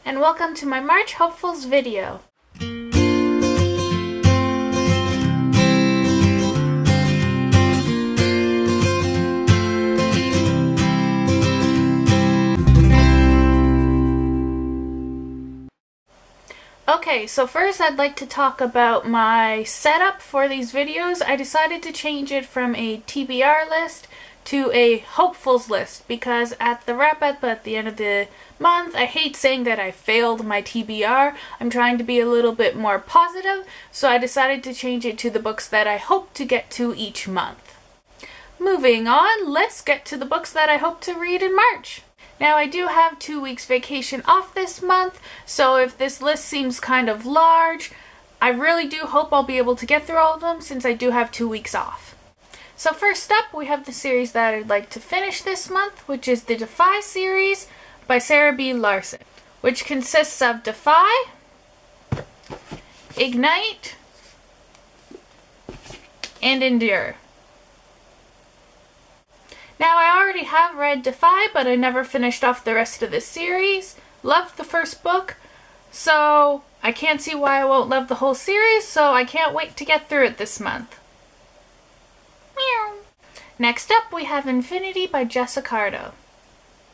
and welcome to my March Hopefuls video. Okay, so first I'd like to talk about my setup for these videos. I decided to change it from a TBR list to a hopefuls list because at the wrap up at the end of the month, I hate saying that I failed my TBR. I'm trying to be a little bit more positive, so I decided to change it to the books that I hope to get to each month. Moving on, let's get to the books that I hope to read in March. Now I do have 2 weeks vacation off this month, so if this list seems kind of large, I really do hope I'll be able to get through all of them since I do have 2 weeks off. So first up, we have the series that I'd like to finish this month, which is the Defy series by Sarah B. Larson, which consists of Defy, Ignite, and Endure. Now, I already have read Defy, but I never finished off the rest of the series. Loved the first book, so I can't see why I won't love the whole series, so I can't wait to get through it this month. Meow. Next up, we have Infinity by Jess Accardo.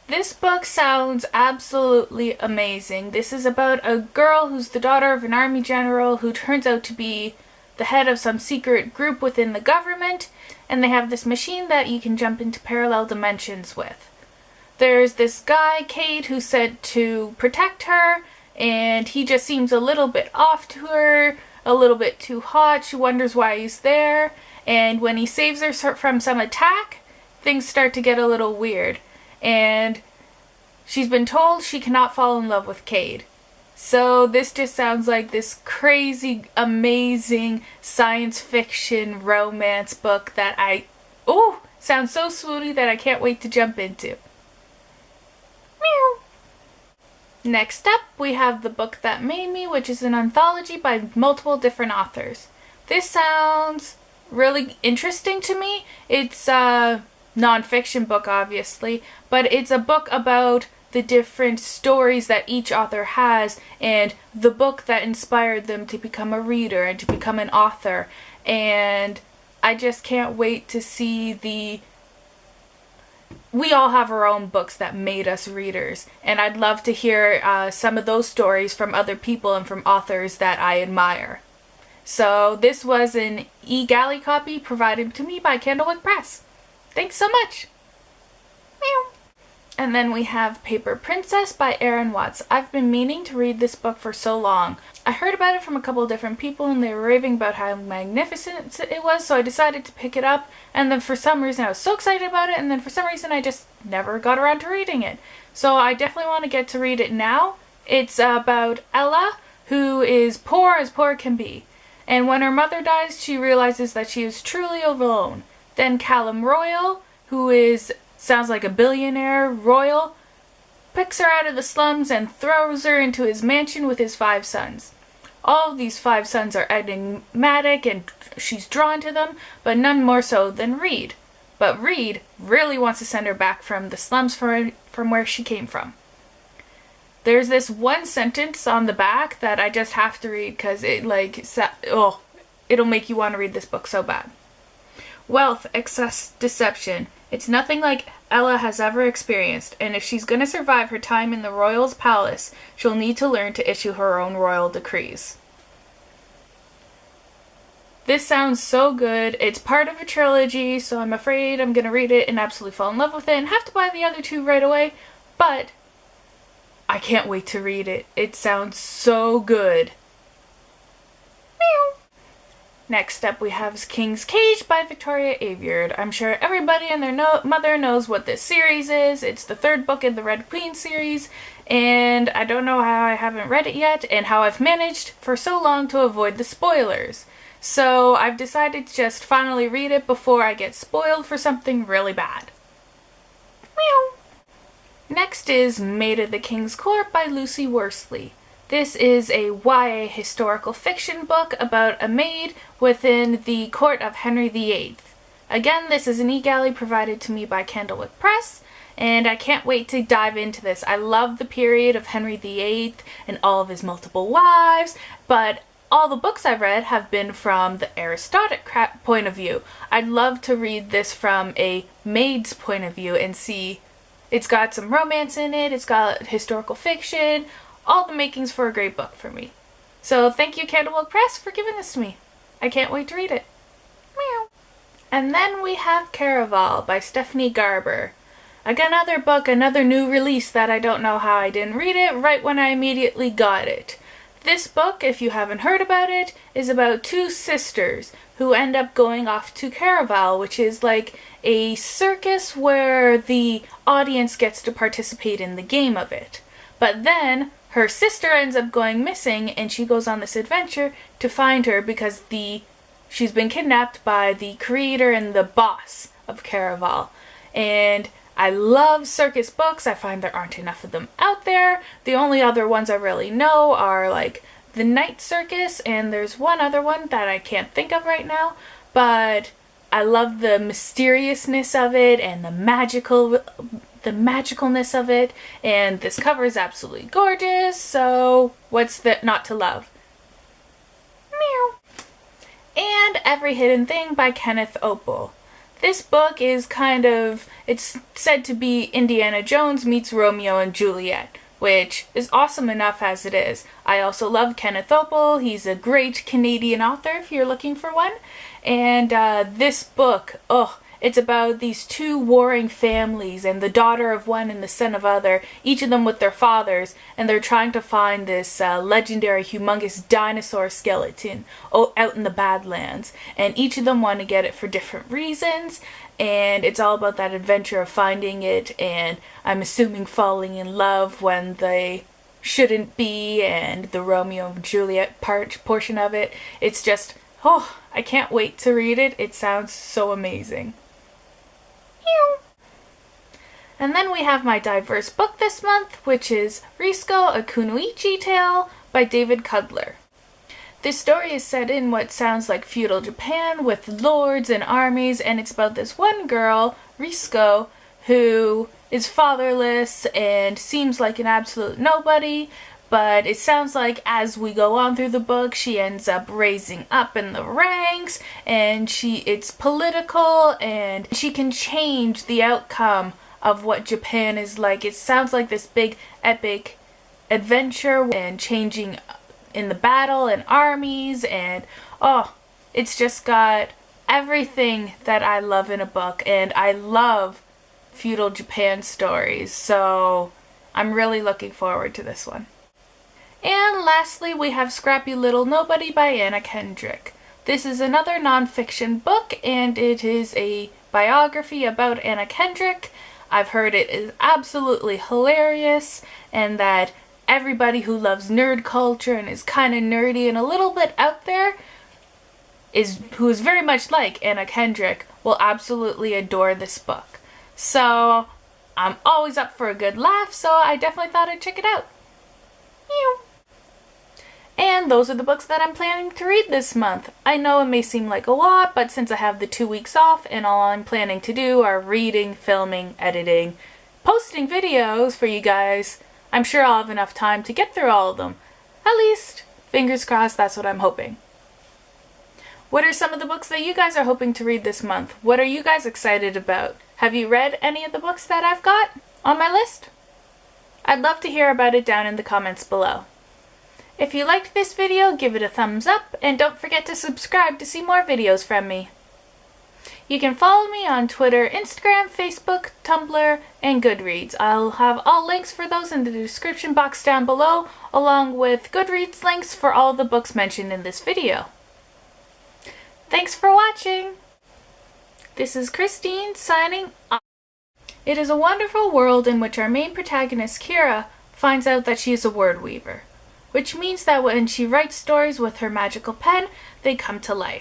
This book sounds absolutely amazing. This is about a girl who's the daughter of an army general who turns out to be the head of some secret group within the government, and they have this machine that you can jump into parallel dimensions with. There's this guy, Cade, who's sent to protect her, and he just seems a little bit off to her, a little bit too hot. She wonders why he's there, and when he saves her from some attack, things start to get a little weird, and she's been told she cannot fall in love with Cade. So this just sounds like this crazy, amazing science fiction romance book that sounds so swooty that I can't wait to jump into. Meow. Next up, we have The Book That Made Me, which is an anthology by multiple different authors. This sounds really interesting to me. It's a non-fiction book, obviously, but it's a book about the different stories that each author has and the book that inspired them to become a reader and to become an author. And I just can't wait to see we all have our own books that made us readers, and I'd love to hear some of those stories from other people and from authors that I admire. So this was an e-galley copy provided to me by Candlewick Press. Thanks so much! Meow. And then we have Paper Princess by Erin Watts. I've been meaning to read this book for so long. I heard about it from a couple of different people and they were raving about how magnificent it was, so I decided to pick it up, and then for some reason I was so excited about it, and then for some reason I just never got around to reading it. So I definitely want to get to read it now. It's about Ella, who is poor as poor can be. And when her mother dies, she realizes that she is truly alone. Then Callum Royal, who sounds like a billionaire royal, picks her out of the slums and throws her into his mansion with his 5 sons. All of these 5 sons are enigmatic and she's drawn to them, but none more so than Reed. But Reed really wants to send her back from the slums from where she came from. There's this one sentence on the back that I just have to read because it'll make you want to read this book so bad. Wealth, excess, deception. It's nothing like Ella has ever experienced, and if she's going to survive her time in the royal's palace, she'll need to learn to issue her own royal decrees. This sounds so good. It's part of a trilogy, so I'm afraid I'm going to read it and absolutely fall in love with it and have to buy the other 2 right away, but I can't wait to read it. It sounds so good. Meow. Next up we have King's Cage by Victoria Aveyard. I'm sure everybody and their mother knows what this series is. It's the 3rd book in the Red Queen series, and I don't know how I haven't read it yet and how I've managed for so long to avoid the spoilers. So I've decided to just finally read it before I get spoiled for something really bad. Meow. Next is Maid of the King's Court by Lucy Worsley. This is a YA historical fiction book about a maid within the court of Henry VIII. Again, this is an e-galley provided to me by Candlewick Press, and I can't wait to dive into this. I love the period of Henry VIII and all of his multiple wives, but all the books I've read have been from the Aristocratic point of view. I'd love to read this from a maid's point of view and see. It's got some romance in it, it's got historical fiction, all the makings for a great book for me. So thank you, Candlewick Press, for giving this to me. I can't wait to read it. Meow. And then we have Caraval by Stephanie Garber. Another book, another new release that I don't know how I didn't read it right when I immediately got it. This book, if you haven't heard about it, is about two sisters who end up going off to Caraval, which is like a circus where the audience gets to participate in the game of it. But then her sister ends up going missing, and she goes on this adventure to find her because she's been kidnapped by the creator and the boss of Caraval. And I love circus books. I find there aren't enough of them out there. The only other ones I really know are like The Night Circus, and there's one other one that I can't think of right now, but I love the mysteriousness of it and the magicalness of it, and this cover is absolutely gorgeous, so what's that not to love? Meow. And Every Hidden Thing by Kenneth Opel. This book is it's said to be Indiana Jones meets Romeo and Juliet, which is awesome enough as it is. I also love Kenneth Opel. He's a great Canadian author if you're looking for one. And this book, it's about these two warring families and the daughter of one and the son of other, each of them with their fathers, and they're trying to find this legendary humongous dinosaur skeleton out in the Badlands. And each of them want to get it for different reasons, and it's all about that adventure of finding it, and I'm assuming falling in love when they shouldn't be, and the Romeo and Juliet portion of it. It's just, I can't wait to read it. It sounds so amazing. And then we have my diverse book this month, which is Risco, a Kunoichi Tale by David Cudler. This story is set in what sounds like feudal Japan with lords and armies, and it's about this one girl, Risco, who is fatherless and seems like an absolute nobody, but it sounds like as we go on through the book, she ends up raising up in the ranks, and it's political, and she can change the outcome of what Japan is like. It sounds like this big epic adventure and changing in the battle and armies, and it's just got everything that I love in a book, and I love feudal Japan stories, so I'm really looking forward to this one. And lastly, we have Scrappy Little Nobody by Anna Kendrick. This is another nonfiction book, and it is a biography about Anna Kendrick. I've heard it is absolutely hilarious, and that everybody who loves nerd culture and is kind of nerdy and a little bit out there, who is very much like Anna Kendrick, will absolutely adore this book. So I'm always up for a good laugh, so I definitely thought I'd check it out. Meow. And those are the books that I'm planning to read this month. I know it may seem like a lot, but since I have the 2 weeks off and all I'm planning to do are reading, filming, editing, posting videos for you guys, I'm sure I'll have enough time to get through all of them. At least, fingers crossed, that's what I'm hoping. What are some of the books that you guys are hoping to read this month? What are you guys excited about? Have you read any of the books that I've got on my list? I'd love to hear about it down in the comments below. If you liked this video, give it a thumbs up, and don't forget to subscribe to see more videos from me. You can follow me on Twitter, Instagram, Facebook, Tumblr, and Goodreads. I'll have all links for those in the description box down below, along with Goodreads links for all the books mentioned in this video. Thanks for watching! This is Christine signing off. It is a wonderful world in which our main protagonist, Kira, finds out that she is a word weaver, which means that when she writes stories with her magical pen, they come to life.